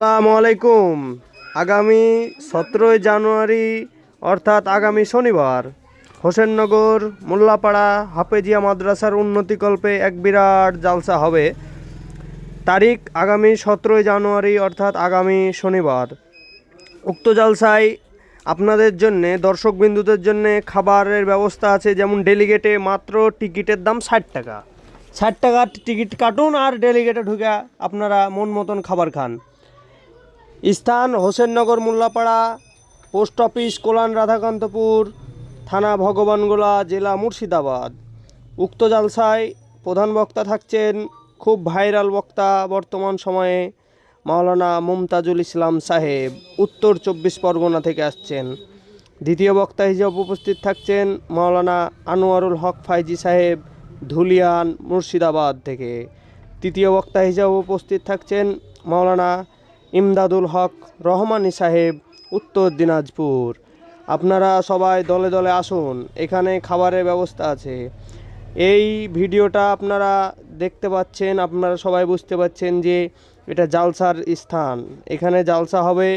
আসসালামু আলাইকুম। আগামী 17 জানুয়ারি অর্থাৎ আগামী শনিবার হোসেননগর মোল্লাপাড়া হাফেজিয়া মাদ্রাসার উন্নতিকল্পে এক বিরাট জালসা হবে। তারিখ আগামী 17 জানুয়ারি অর্থাৎ আগামী শনিবার। উক্ত জালসায় আপনাদের জন্যে দর্শকবিন্দুদের জন্যে খাবারের ব্যবস্থা আছে, যেমন ডেলিগেটে মাত্র টিকিটের দাম 60 টাকা। 60 টাকার টিকিট কাটুন আর ডেলিগেটে ঢুকে আপনারা মন মতন খাবার খান। স্থান হোসেননগর মোল্লাপাড়া, পোস্ট অফিস কোলান রাধাকান্তপুর, থানা ভগবানগোলা, জেলা মুর্শিদাবাদ। উক্ত জালসায় প্রধান বক্তা থাকছেন খুব ভাইরাল বক্তা বর্তমান সময়ে মাওলানা মুমতাজুল ইসলাম সাহেব, উত্তর 24 পরগনা থেকে আসছেন। দ্বিতীয় বক্তা হিসেবে উপস্থিত থাকছেন মাওলানা আনোয়ারুল হক ফাইজি সাহেব, ধুলিয়ান মুর্শিদাবাদ থেকে। তৃতীয় বক্তা হিসেবে উপস্থিত থাকছেন মাওলানা ইমদাদুল হক রহমানী সাহেব, উত্তর দিনাজপুর। আপনারা সবাই দলে দলে আসুন, এখানে খাবারের ব্যবস্থা আছে। এই ভিডিওটা আপনারা দেখতে পাচ্ছেন, আপনারা সবাই বুঝতে পাচ্ছেন যে এটা জালসার স্থান। এখানে জালসা হবে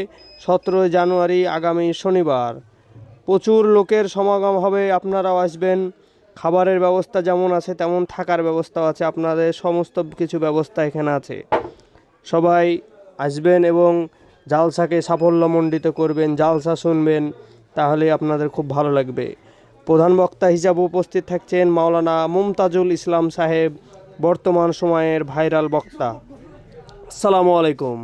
17 জানুয়ারি আগামী শনিবার। প্রচুর লোকের সমাগম হবে, আপনারাও আসবেন। খাবারের ব্যবস্থা যেমন আছে তেমন থাকার ব্যবস্থাও আছে, আপনাদের সমস্ত কিছু ব্যবস্থা এখানে আছে। সবাই আসবেন এবং জালসাকে সাফল্যমণ্ডিত করবেন, জালসা শুনবেন, তাহলে আপনাদের খুব ভালো লাগবে। প্রধান বক্তা হিসাবে উপস্থিত থাকছেন মাওলানা মুমতাজুল ইসলাম সাহেব, বর্তমান সময়ের ভাইরাল বক্তা। আসসালামু আলাইকুম।